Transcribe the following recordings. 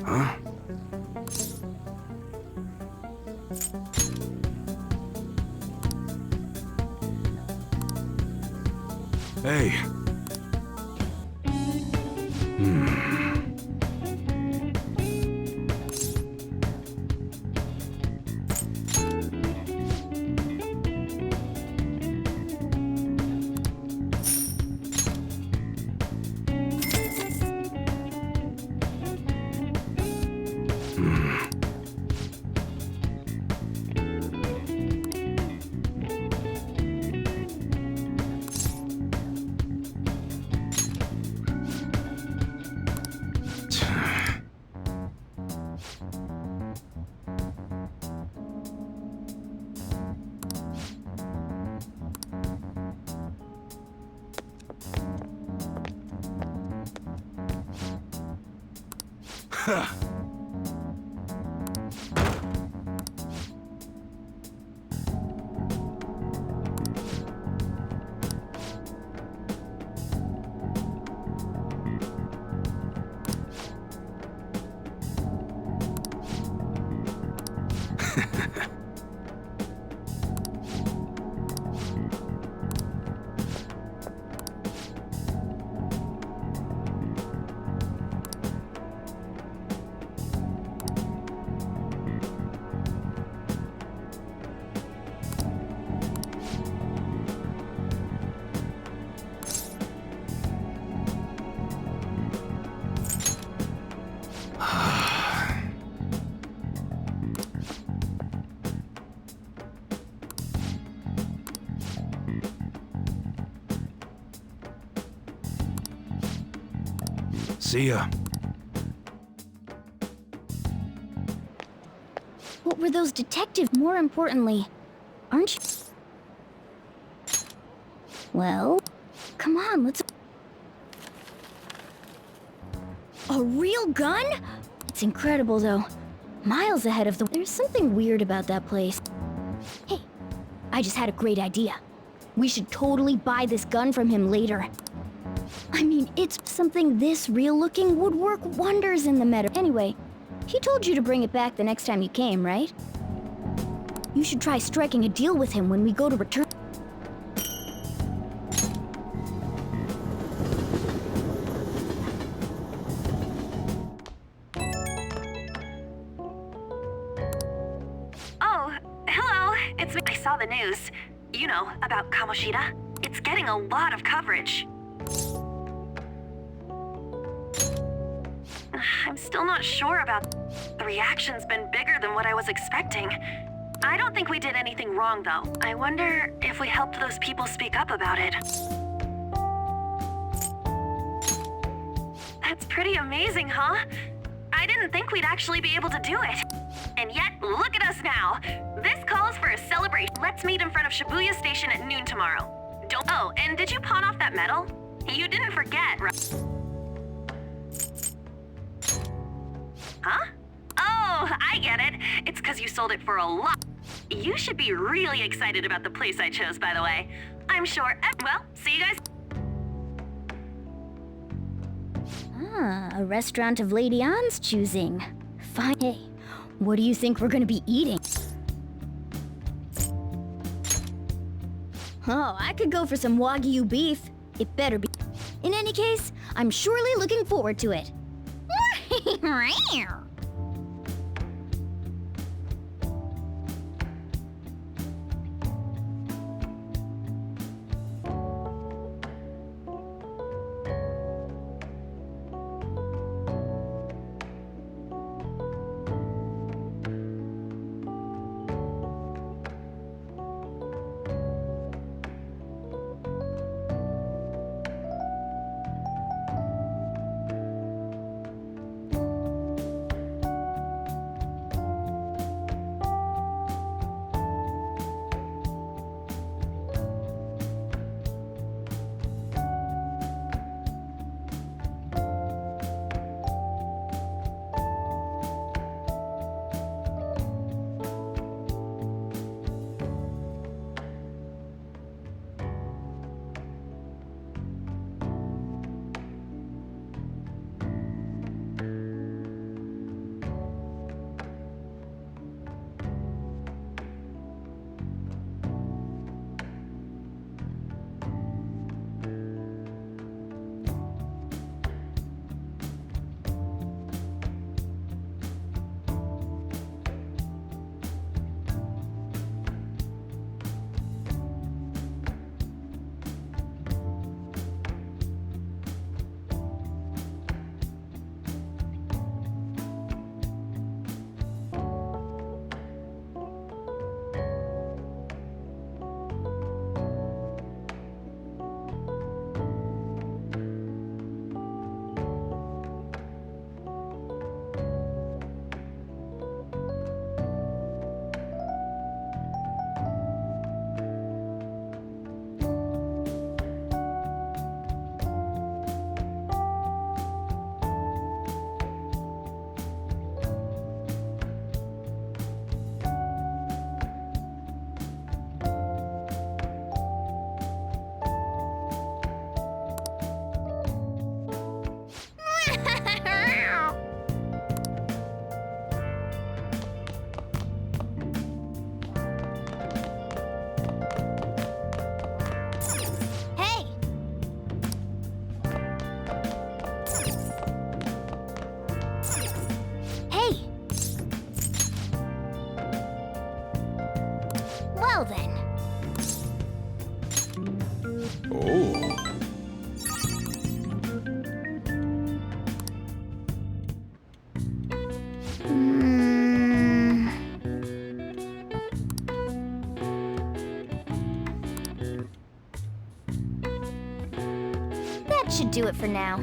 Huh? Hey. Huh. See ya. What were those detectives? More importantly, aren't you? Well, come on, let's... A real gun? It's incredible, though. Miles ahead of the... There's something weird about that place. Hey, I just had a great idea. We should totally buy this gun from him later. I mean, it's something this real-looking would work wonders in the meta. Anyway, he told you to bring it back the next time you came, right? You should try striking a deal with him when we go to return. Oh, hello. It's me. I saw the news. You know, about Kamoshida. It's getting a lot of coverage. I'm still not sure about... The reaction's been bigger than what I was expecting. I don't think we did anything wrong, though. I wonder if we helped those people speak up about it. That's pretty amazing, huh? I didn't think we'd actually be able to do it. And yet, look at us now. This calls for a celebration. Let's meet in front of Shibuya Station at noon tomorrow. Don't... Oh, and did you pawn off that medal? You didn't forget, right? Huh? Oh, I get it. It's because you sold it for a lot. You should be really excited about the place I chose, by the way. I'm sure... Well, see you guys... Ah, a restaurant of Lady Ann's choosing. Fine. Hey, what do you think we're gonna be eating? Oh, I could go for some Wagyu beef. It better be. In any case, I'm surely looking forward to it. Should do it for now.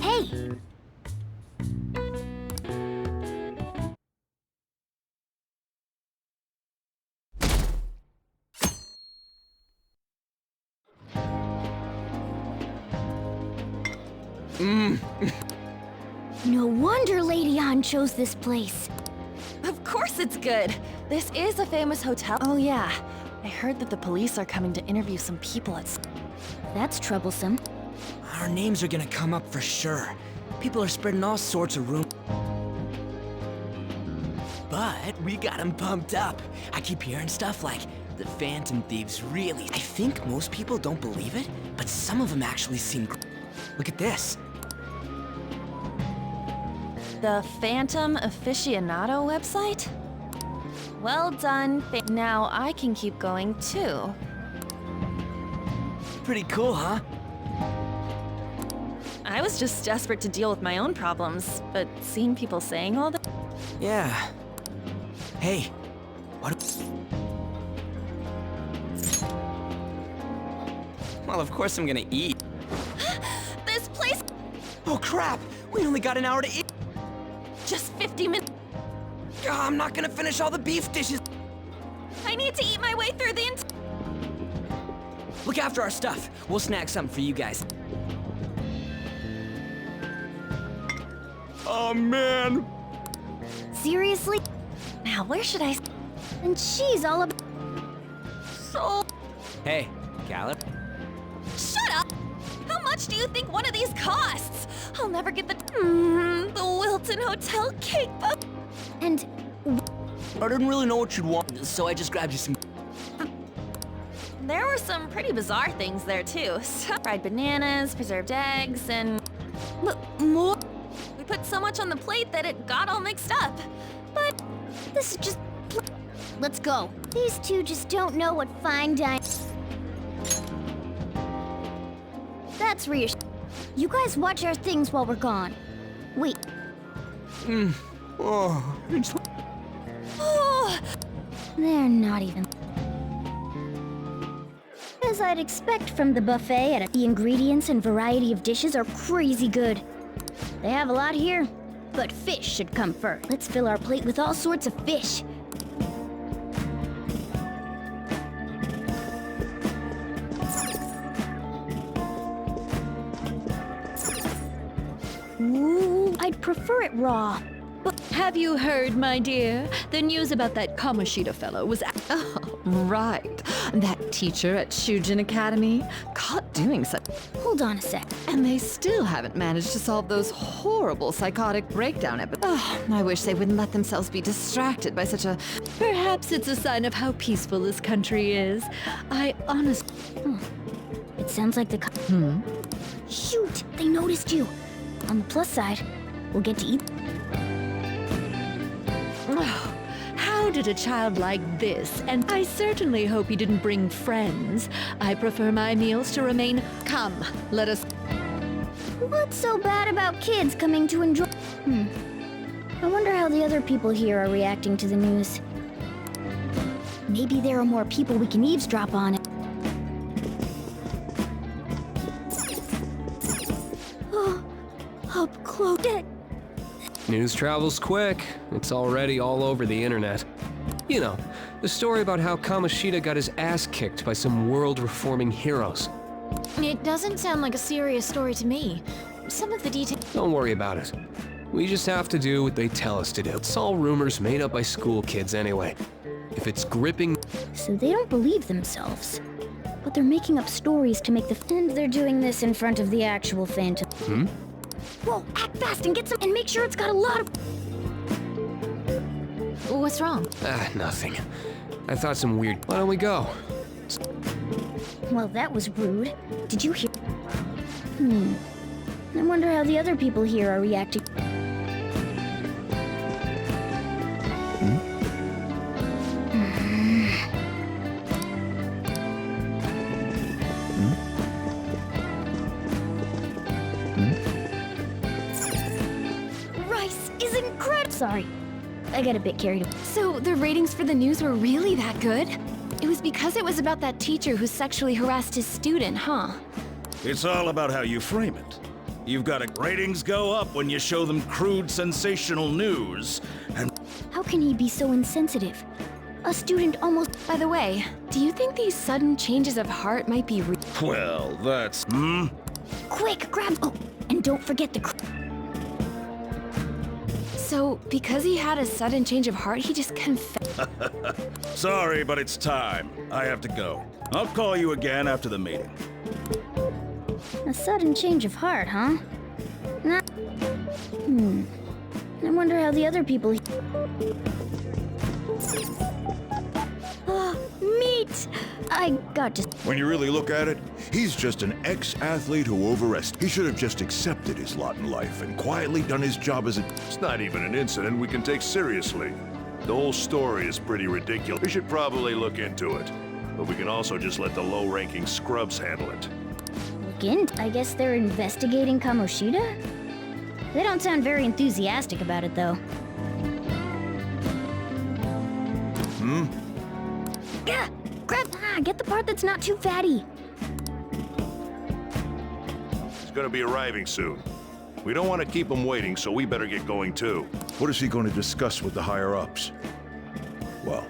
Hey! No wonder Lady An chose this place. Of course it's good. This is a famous hotel. Oh yeah, I heard that the police are coming to interview some people at That's troublesome. Our names are gonna come up for sure. People are spreading all sorts of rumors. But we got them pumped up. I keep hearing stuff like the Phantom Thieves really. I think most people don't believe it, but some of them actually seem. Look at this. The Phantom Aficionado website? Well done. Now I can keep going too. Pretty cool, huh? I was just desperate to deal with my own problems, but seeing people saying all that. Yeah. Hey, what? Well, of course I'm gonna eat. This place. Oh crap! We only got an hour to eat. Just 50 minutes. I'm not gonna finish all the beef dishes. I need to eat my way through the Look after our stuff. We'll snag something for you guys. Oh man! Seriously? Now, where should I? And she's all about. So. Hey, Gallop. Shut up! How much do you think one of these costs? I'll never get the Wilton Hotel cake pop. And I didn't really know what you'd want, so I just grabbed you some. There were some pretty bizarre things there too. Fried bananas, preserved eggs, and more. we put so much on the plate that it got all mixed up. But This is just. Let's go. These two just don't know what fine dining. That's reassuring. You guys watch our things while we're gone. Wait, Oh, it's. oh, they're not even. As I'd expect from the buffet, the ingredients and variety of dishes are crazy good. They have a lot here, but fish should come first. Let's fill our plate with all sorts of fish. Ooh, I'd prefer it raw. Have you heard, my dear? The news about that Kamoshida fellow was. Oh, right. That teacher at Shujin Academy caught doing such. Hold on a sec. And they still haven't managed to solve those horrible psychotic breakdown episodes. Oh, I wish they wouldn't let themselves be distracted by such a. Perhaps it's a sign of how peaceful this country is. I honestly. It sounds like the. Shoot! They noticed you. On the plus side, we'll get to eat. Oh, how did a child like this? And I certainly hope he didn't bring friends. I prefer my meals to remain. Come, let us. What's so bad about kids coming to enjoy? I wonder how the other people here are reacting to the news. Maybe there are more people we can eavesdrop on it. Oh, up close. News travels quick. It's already all over the internet. You know, the story about how Kamoshida got his ass kicked by some world-reforming heroes. it doesn't sound like a serious story to me. Some of the details. Don't worry about it. We just have to do what they tell us to do. It's all rumors made up by school kids anyway. If it's gripping... So they don't believe themselves. But they're making up stories to make the... And they're doing this in front of the actual Phantom. Whoa, act fast and get some... And make sure it's got a lot of... What's wrong? Nothing. I thought some weird... Why don't we go? Well, that was rude. Did you hear? I wonder how the other people here are reacting. I got a bit carried away. So the ratings for the news were really that good? It was because it was about that teacher who sexually harassed his student, huh? It's all about how you frame it. You've got ratings go up when you show them crude, sensational news, and How can he be so insensitive? A student almost... By the way, do you think these sudden changes of heart might be well, that's... Quick, grab... Oh, and don't forget the... So, because he had a sudden change of heart, he just confessed? Sorry, but it's time. I have to go. I'll call you again after the meeting. A sudden change of heart, huh? Nah. I wonder how the other people... Meat! I got to... When you really look at it, he's just an ex-athlete who overestimated. He should have just accepted his lot in life and quietly done his job as a... It's not even an incident we can take seriously. The whole story is pretty ridiculous. We should probably look into it. But we can also just let the low-ranking scrubs handle it. Again, I guess they're investigating Kamoshida? They don't sound very enthusiastic about it, though. Gah! Get the part that's not too fatty. He's gonna be arriving soon. We don't want to keep him waiting, so we better get going too. What is he going to discuss with the higher-ups? Well,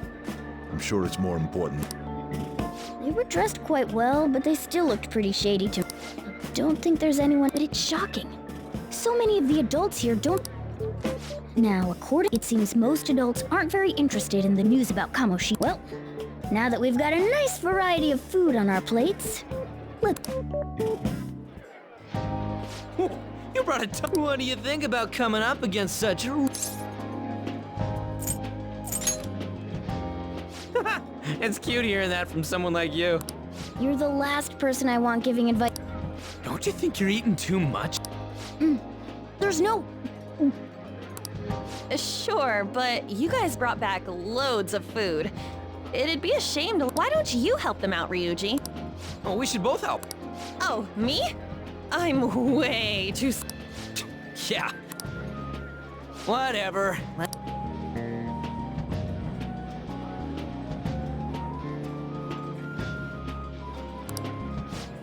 I'm sure it's more important. They were dressed quite well, but they still looked pretty shady to me. I don't think there's anyone, but it's shocking. So many of the adults here don't... Now, it seems most adults aren't very interested in the news about Kamoshida. Well, now that we've got a nice variety of food on our plates, let's... You brought a ton. What do you think about coming up against such a... It's cute hearing that from someone like you. You're the last person I want giving advice. Don't you think you're eating too much? There's no... Sure, but you guys brought back loads of food. It'd be a shame to... Why don't you help them out, Ryuji? Oh, we should both help. Oh, me? I'm way too... Yeah. Whatever.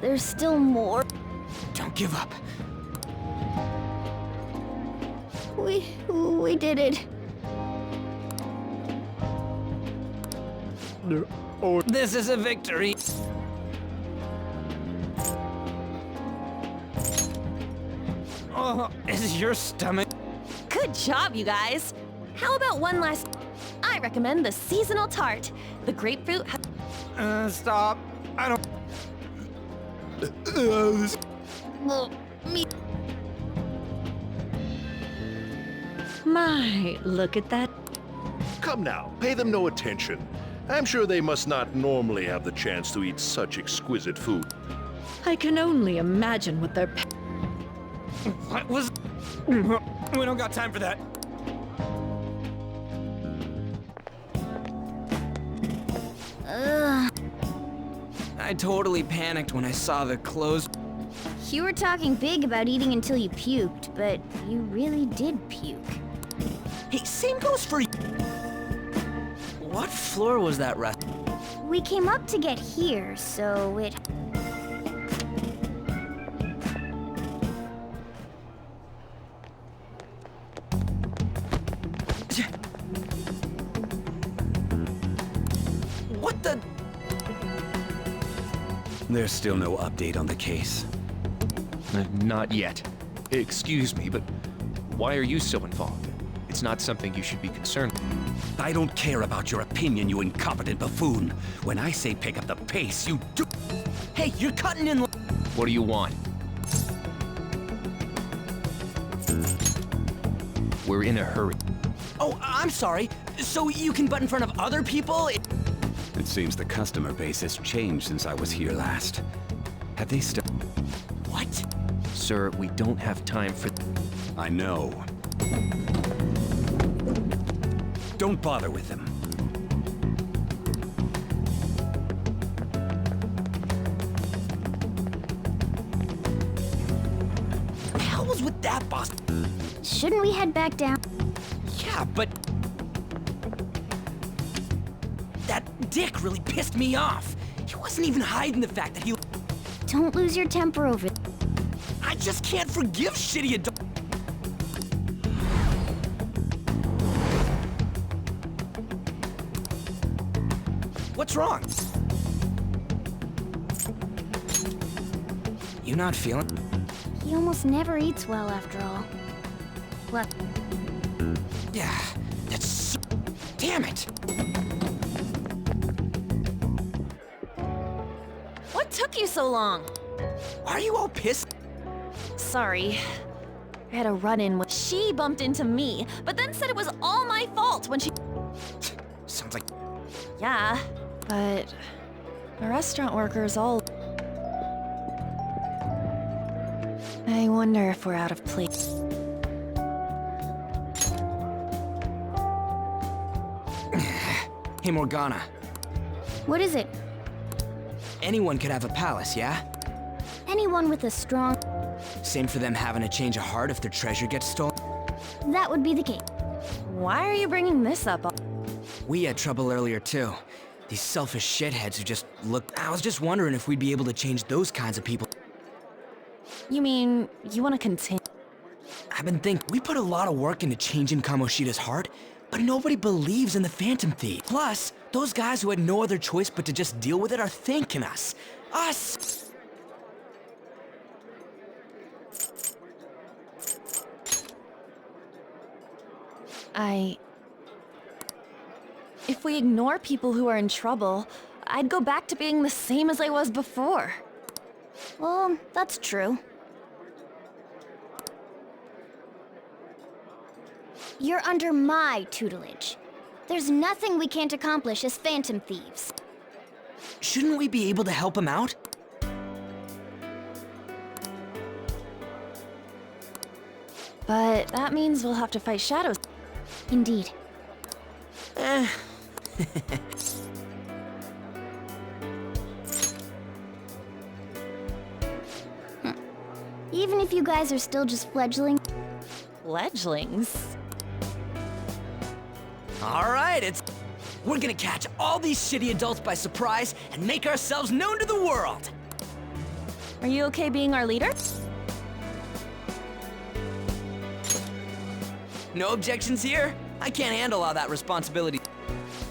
There's still more. Don't give up. We did it. This is a victory. Oh, is your stomach... Good job, you guys. How about one last... I recommend the seasonal tart. The grapefruit... Stop. I don't... My, look at that. Come now, pay them no attention. I'm sure they must not normally have the chance to eat such exquisite food. I can only imagine what their... What was... We don't got time for that. I totally panicked when I saw the clothes. You were talking big about eating until you puked, but you really did puke. Hey, same goes for you. What floor was that restaurant? We came up to get here, so it... What the... There's still no update on the case. Not yet. Excuse me, but why are you so involved? It's not something you should be concerned with. I don't care about your opinion, you incompetent buffoon. When I say pick up the pace, you do... Hey, you're cutting in... What do you want? We're in a hurry. Oh, I'm sorry. So you can butt in front of other people? It seems the customer base has changed since I was here last. Have they still... What? Sir, we don't have time for... I know. Don't bother with them. The hell was with that, boss? Shouldn't we head back down? Yeah, but... Dick really pissed me off. He wasn't even hiding the fact that he... Don't lose your temper over it. I just can't forgive shitty adults. What's wrong? You not feeling? He almost never eats well after all. What? Yeah, that's so... Damn it! What took you so long? Why are you all pissed? Sorry. I had a run-in with... She bumped into me, but then said it was all my fault when she... Sounds like... Yeah, but... the restaurant workers all... I wonder if we're out of place. Hey, Morgana. What is it? Anyone could have a palace, yeah? Anyone with a strong... Same for them having a change of heart if their treasure gets stolen? That would be the case. Why are you bringing this up? We had trouble earlier, too. These selfish shitheads who just look... I was just wondering if we'd be able to change those kinds of people. You mean, you want to continue? I've been thinking, we put a lot of work into changing Kamoshida's heart, but nobody believes in the Phantom Thief. Plus, those guys who had no other choice but to just deal with it are thanking us. Us! If we ignore people who are in trouble, I'd go back to being the same as I was before. Well, that's true. You're under my tutelage. There's nothing we can't accomplish as Phantom Thieves. Shouldn't we be able to help him out? But that means we'll have to fight shadows. Indeed. Even if you guys are still just fledgling... Fledglings? Alright, we're gonna catch all these shitty adults by surprise and make ourselves known to the world! Are you okay being our leader? No objections here? I can't handle all that responsibility.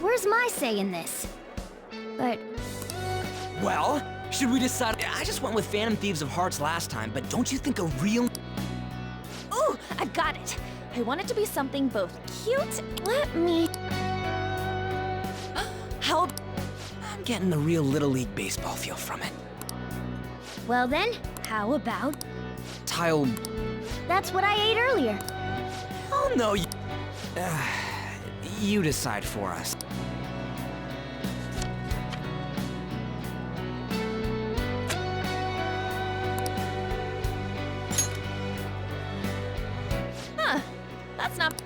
Where's my say in this? But... Well, should we decide? I just went with Phantom Thieves of Hearts last time, but don't you think a real... Ooh, I've got it! I want it to be something both cute... Let me... How... I'm getting the real Little League Baseball feel from it. Well then, how about... Tile... That's what I ate earlier. Oh no, you decide for us. Huh. That's not...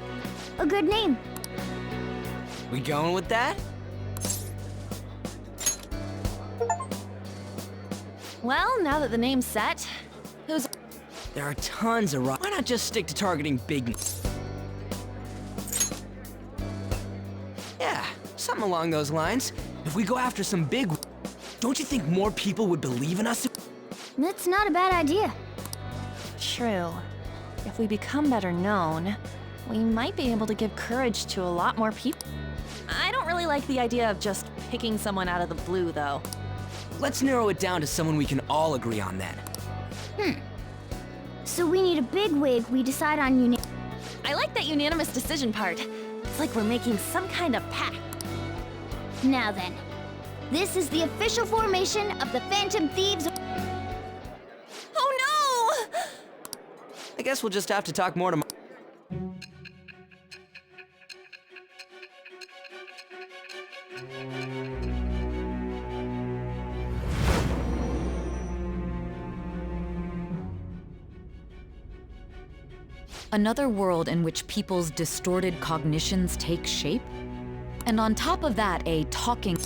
A good name. We going with that? Well, now that the name's set, who's... There are tons of Why not just stick to targeting big... Yeah, something along those lines. If we go after some big... Don't you think more people would believe in us? That's not a bad idea. True. If we become better known, we might be able to give courage to a lot more people. I don't really like the idea of just picking someone out of the blue, though. Let's narrow it down to someone we can all agree on then. So we need a big wig we decide on I like that unanimous decision part. It's like we're making some kind of pact. Now then, this is the official formation of the Phantom Thieves. Oh no! I guess we'll just have to talk more tomorrow. Another world in which people's distorted cognitions take shape? And on top of that, a talking...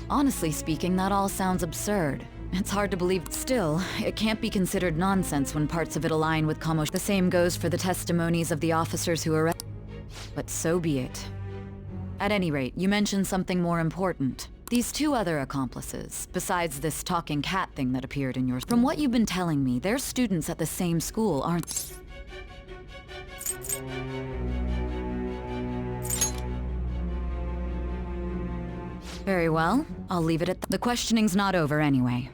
Honestly speaking, that all sounds absurd. It's hard to believe. Still, it can't be considered nonsense when parts of it align with Kamosh. The same goes for the testimonies of the officers who arrested. But so be it. At any rate, you mentioned something more important. These two other accomplices, besides this talking cat thing that appeared in your... From what you've been telling me, they're students at the same school, aren't... Very well. I'll leave it at the questioning's not over anyway.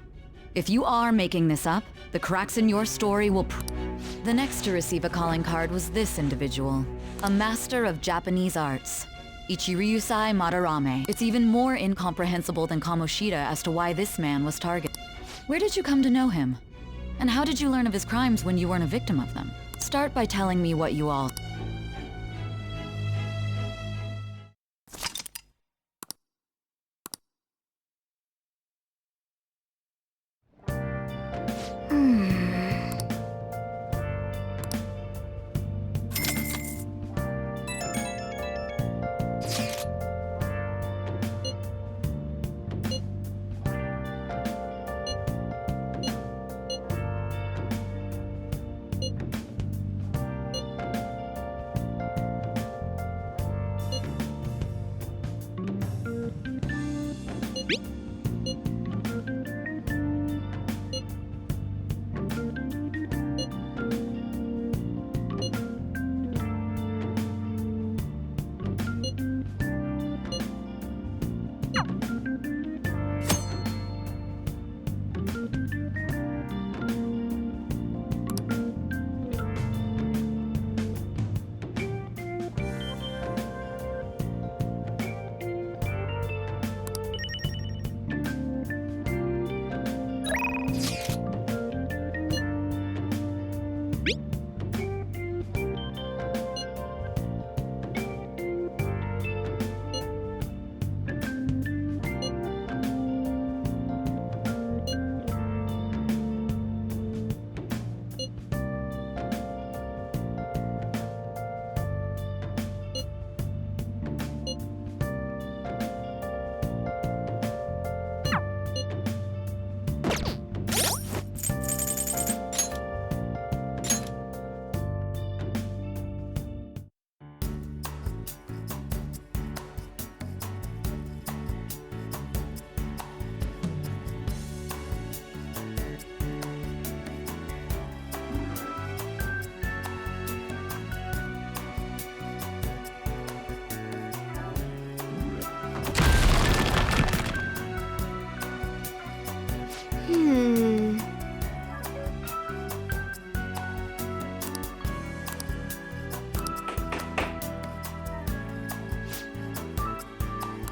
If you are making this up, the cracks in your story will The next to receive a calling card was this individual, a master of Japanese arts, Ichiryusai Madarame. It's even more incomprehensible than Kamoshida as to why this man was targeted. Where did you come to know him? And how did you learn of his crimes when you weren't a victim of them? Start by telling me what you all...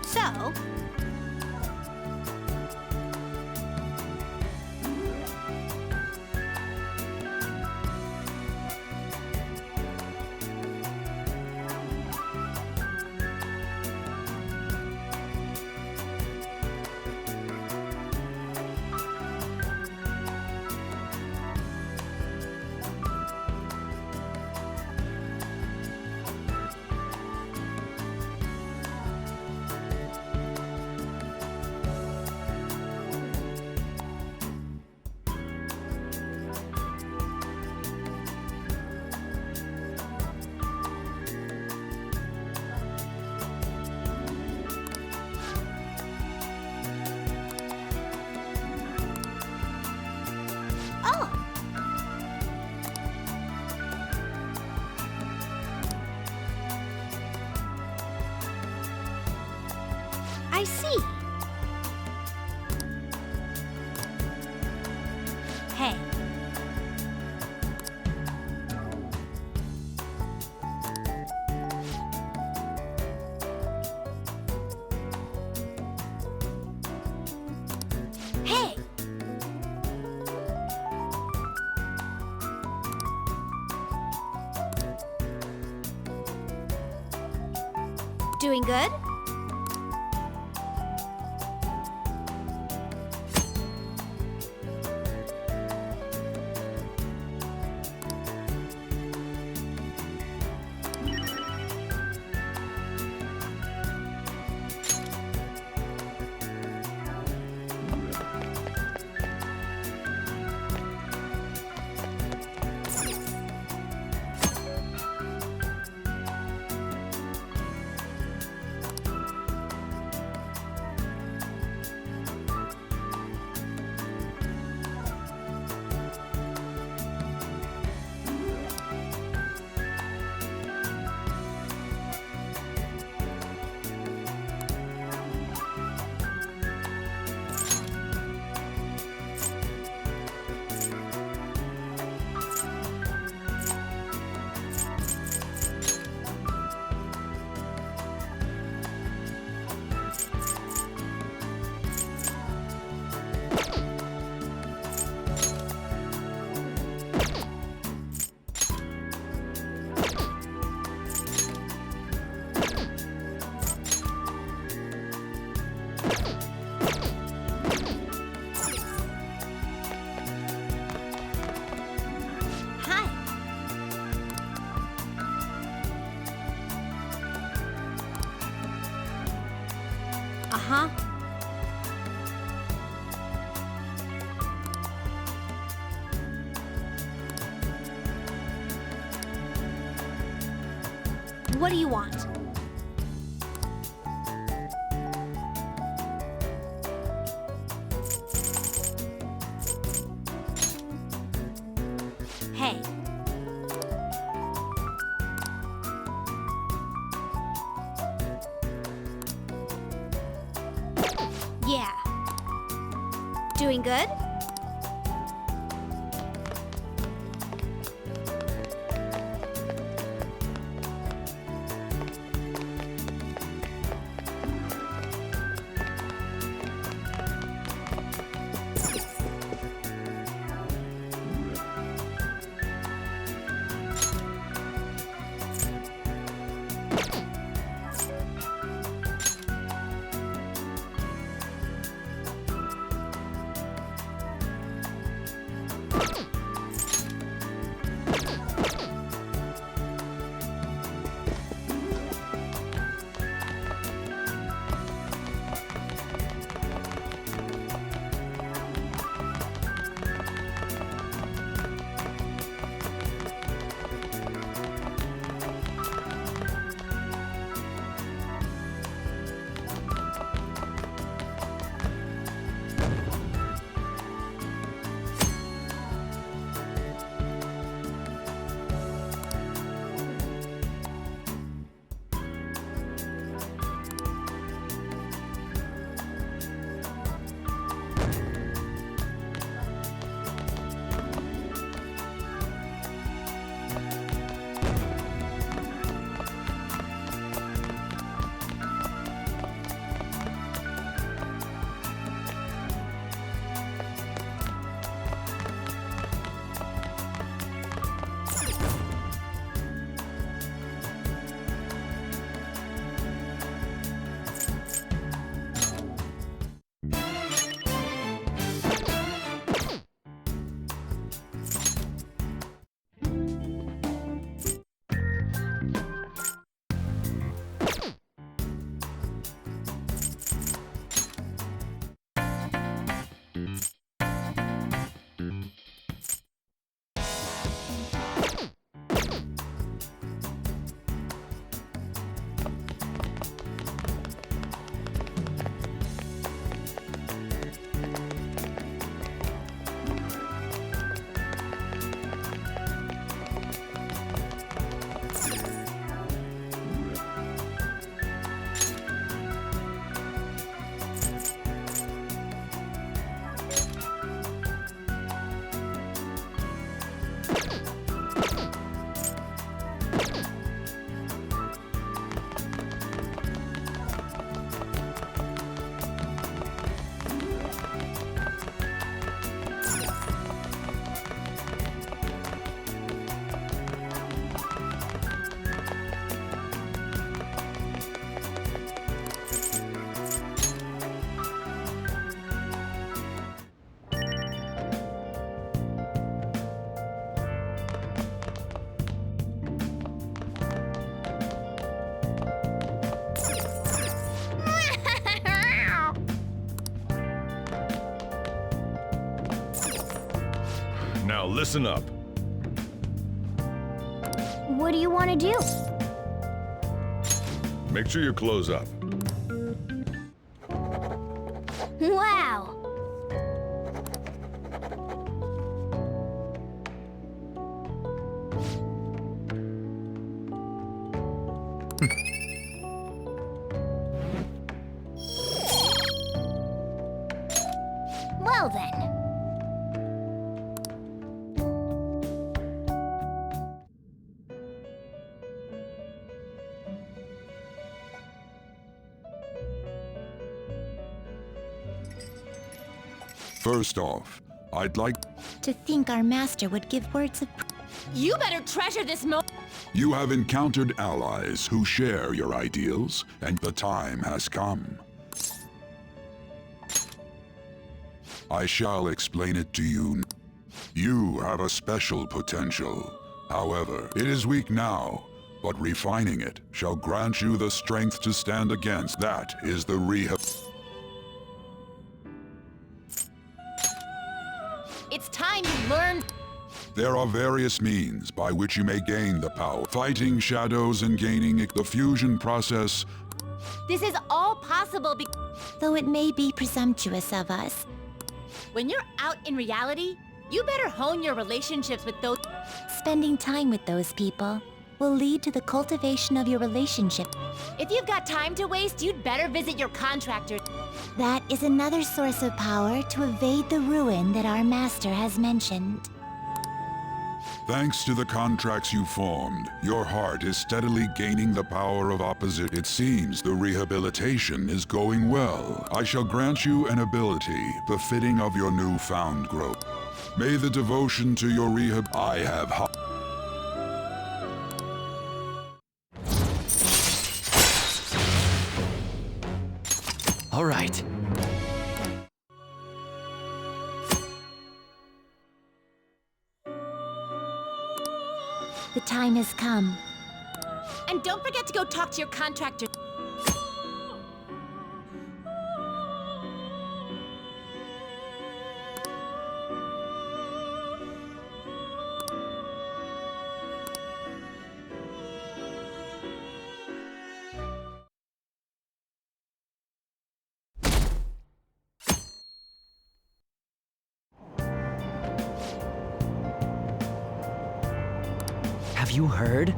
So, I see. Hey. Hey. Doing good? huh? What do you want? Hey. Yeah. Doing good? Now listen up. What do you want to do? Make sure you close up. Wow! Well then. First off, I'd like... To think our master would give words of... You better treasure this moment. You have encountered allies who share your ideals, and the time has come. I shall explain it to you. You have a special potential. However, it is weak now, but refining it shall grant you the strength to stand against. That is the rehab. There are various means by which you may gain the power. Fighting shadows and gaining the fusion process. This is all possible though it may be presumptuous of us. When you're out in reality, you better hone your relationships with those. Spending time with those people will lead to the cultivation of your relationship. If you've got time to waste, you'd better visit your contractor. That is another source of power to evade the ruin that our master has mentioned. Thanks to the contracts you formed, your heart is steadily gaining the power of opposite. It seems the rehabilitation is going well. I shall grant you an ability befitting of your newfound growth. May the devotion to your I have All right. The time has come. And don't forget to go talk to your contractor. Have you heard?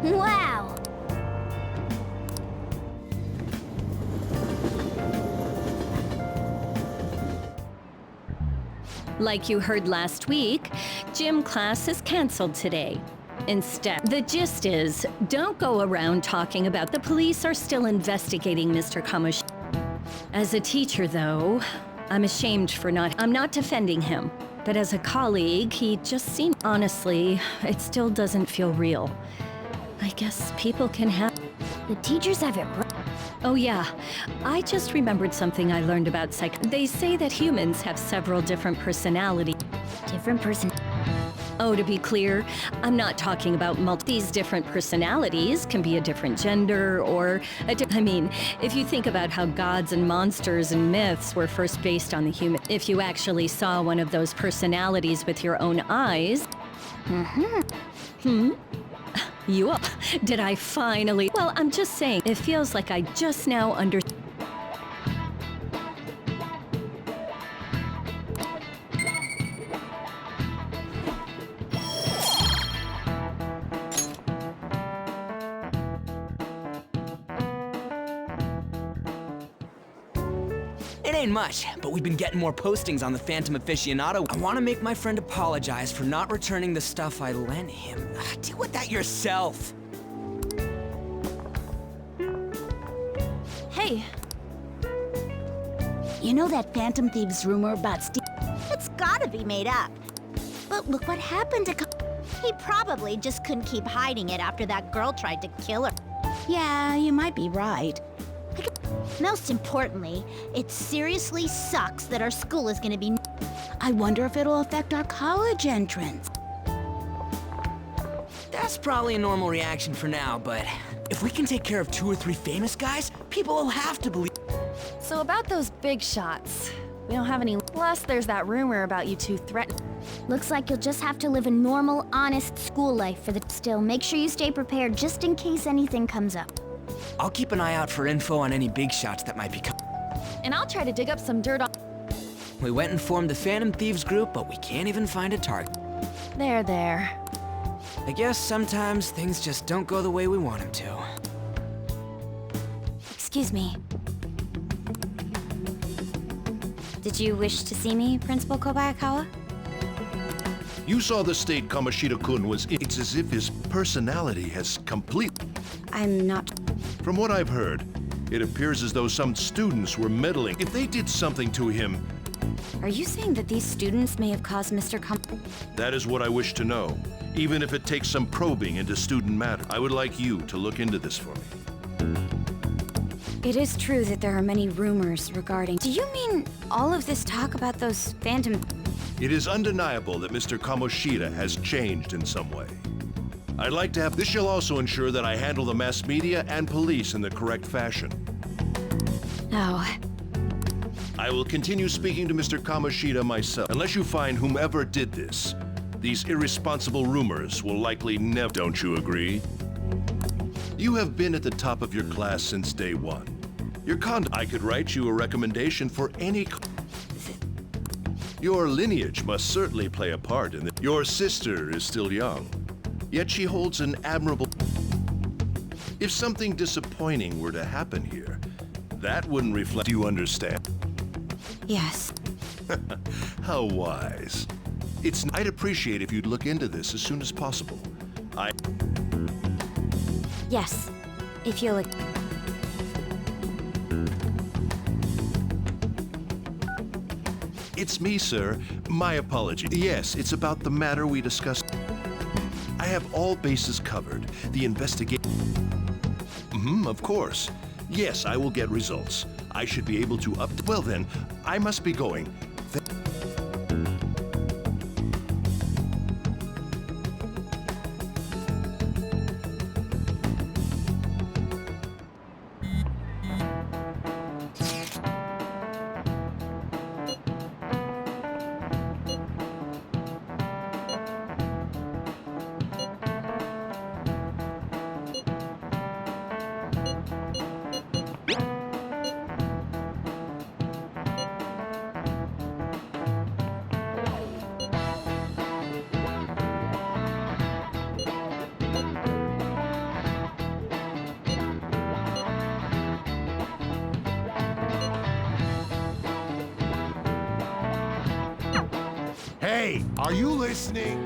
Wow! Like you heard last week, gym class is canceled today. Instead, the gist is, don't go around talking about the police are still investigating Mr. Kamoshida. As a teacher, though, I'm ashamed for I'm not defending him. But as a colleague, he just seemed... Honestly, it still doesn't feel real. I guess people can have... The teachers have it right. Oh yeah, I just remembered something I learned about They say that humans have several different personalities. Different person... Oh, to be clear, I'm not talking about these different personalities can be a different gender or I mean, if you think about how gods and monsters and myths were first based on the human, if you actually saw one of those personalities with your own eyes, did I finally? Well, I'm just saying, it feels like I just now understand. It ain't much, but we've been getting more postings on the Phantom Aficionado. I want to make my friend apologize for not returning the stuff I lent him. Deal with that yourself. Hey. You know that Phantom Thieves rumor about Steve? It's gotta be made up. But look what happened to... He probably just couldn't keep hiding it after that girl tried to kill her. Yeah, you might be right. Most importantly, it seriously sucks that our school is gonna be... I wonder if it'll affect our college entrance. That's probably a normal reaction for now, but if we can take care of 2 or 3 famous guys, people will have to believe... So about those big shots, we don't have any... Plus, there's that rumor about you two threatening... Looks like you'll just have to live a normal, honest school life for the... Still, make sure you stay prepared just in case anything comes up. I'll keep an eye out for info on any big shots that might be coming. And I'll try to dig up some dirt on... We went and formed the Phantom Thieves group, but we can't even find a target. There. I guess sometimes things just don't go the way we want them to. Excuse me. Did you wish to see me, Principal Kobayakawa? You saw the state Kamoshida-kun was in. It's as if his personality has completely... I'm not... From what I've heard, it appears as though some students were meddling. If they did something to him... Are you saying that these students may have caused Mr. That is what I wish to know. Even if it takes some probing into student matter. I would like you to look into this for me. It is true that there are many rumors regarding... Do you mean all of this talk about those phantom... It is undeniable that Mr. Kamoshida has changed in some way. I'd like to have this shall also ensure that I handle the mass media and police in the correct fashion. Oh, I will continue speaking to Mr. Kamoshida myself. Unless you find whomever did this, these irresponsible rumors will likely never. Don't you agree? You have been at the top of your class since day one. Your conduct. I could write you a recommendation for any. Your lineage must certainly play a part in it. Your sister is still young, yet she holds an admirable. If something disappointing were to happen here, that wouldn't reflect. Do you understand? Yes. How wise. I'd appreciate if you'd look into this as soon as possible. Yes. If you'll... It's me, sir. My apology. Yes, it's about the matter we discussed. I have all bases covered. The investigation. Of course. Yes, I will get results. I should be able to Well then, I must be going. Hey, are you listening?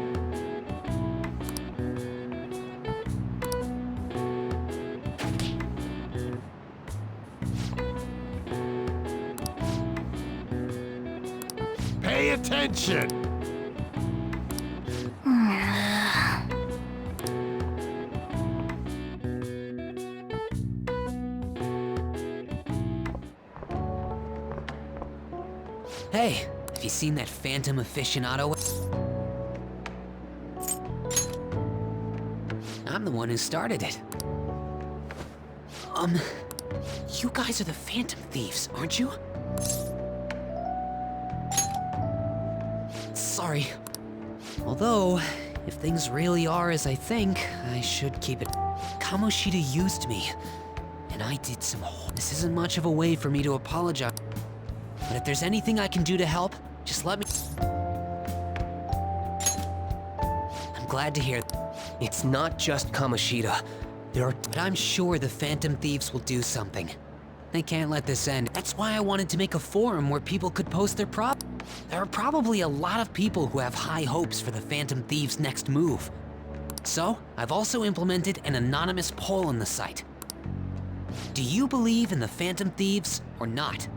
Pay attention! Hey, have you seen that phantom aficionado? I'm the one who started it. You guys are the Phantom Thieves, aren't you? Sorry. Although, if things really are as I think, I should keep it. Kamoshida used me, and I did some. This isn't much of a way for me to apologize. But if there's anything I can do to help, just let me. I'm glad to hear. It's not just Kamoshida. But I'm sure the Phantom Thieves will do something. They can't let this end. That's why I wanted to make a forum where people could post their There are probably a lot of people who have high hopes for the Phantom Thieves' next move. So, I've also implemented an anonymous poll on the site. Do you believe in the Phantom Thieves or not?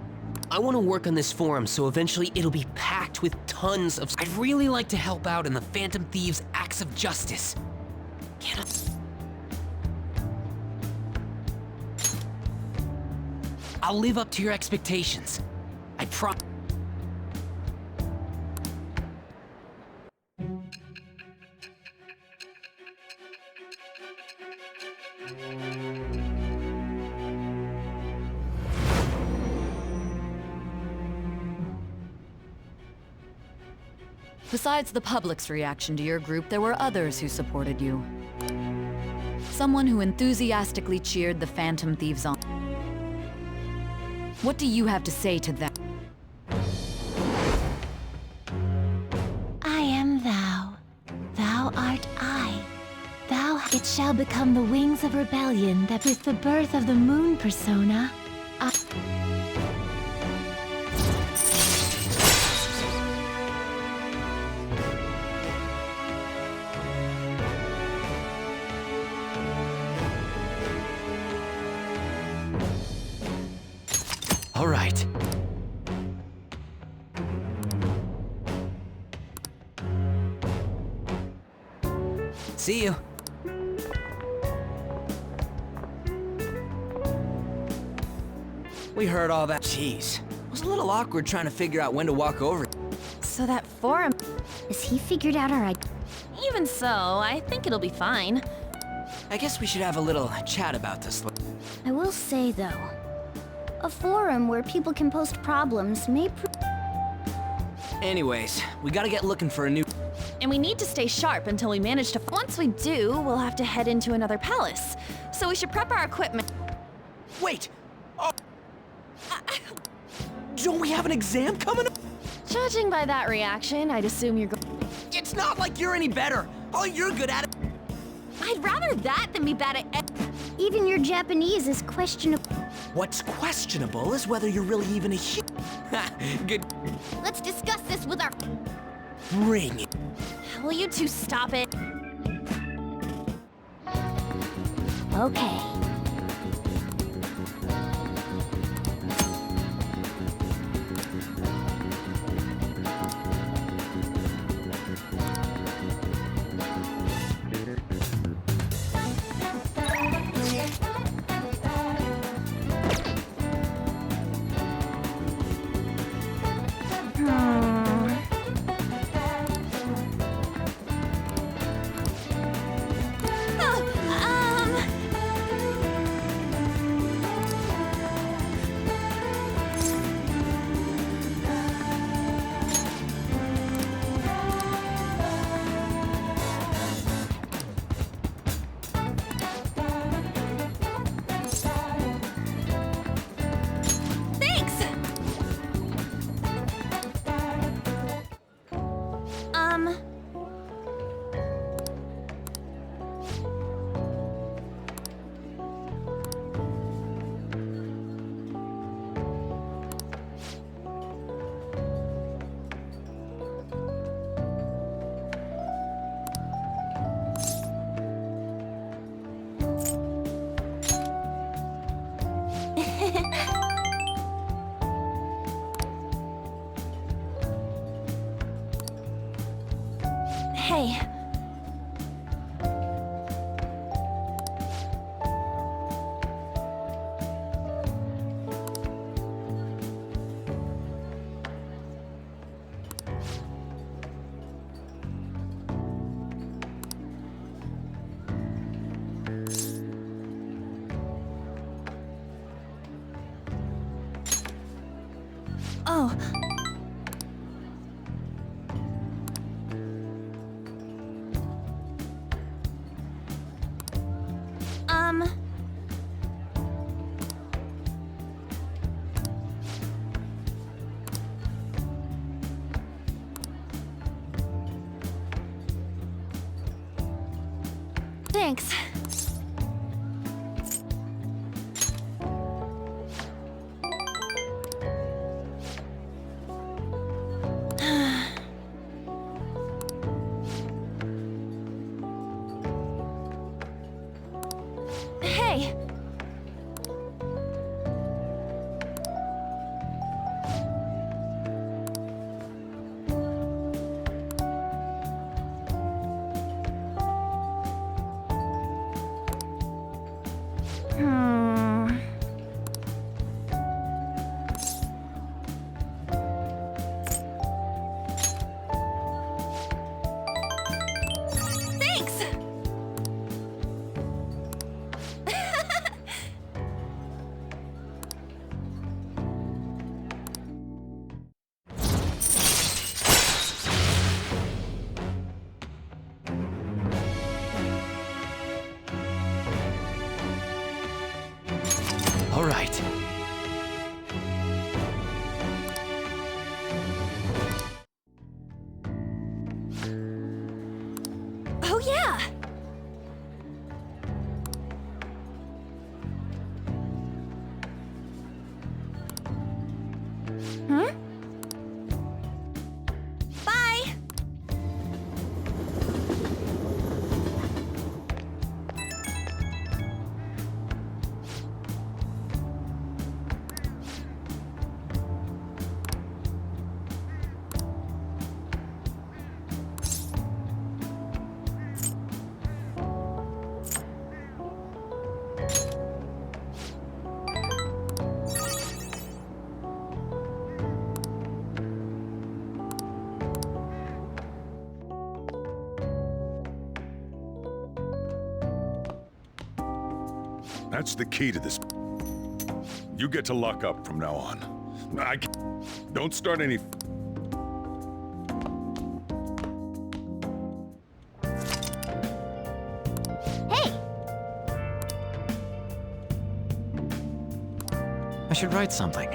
I want to work on this forum so eventually it'll be packed with tons of. I'd really like to help out in the Phantom Thieves' acts of justice. Can I? I'll live up to your expectations. I promise. Besides the public's reaction to your group, there were others who supported you. Someone who enthusiastically cheered the Phantom Thieves on. What do you have to say to that? I am thou. Thou art I. Thou it shall become the wings of rebellion that with the birth of the moon persona, All right. See you. We heard all that. Jeez. It was a little awkward trying to figure out when to walk over. So that forum... Has he figured out our idea? Even so, I think it'll be fine. I guess we should have a little chat about this. I will say, though, a forum where people can post problems may Anyways, we gotta get looking for a new... And we need to stay sharp until we manage to... Once we do, we'll have to head into another palace. So we should prep our equipment. Wait! Oh. Don't we have an exam coming up? Judging by that reaction, I'd assume you're It's not like you're any better. All you're good at it... I'd rather that than be bad at... Even your Japanese is questionable. What's questionable is whether you're really even a Good. Let's discuss this with our... Bring it. Will you two stop it? Okay. Hey. Oh. Thanks. Hey. Thanks. All right. Oh yeah. Hmm? Bye. That's the key to this. You get to lock up from now on. Don't start any... Hey! I should write something.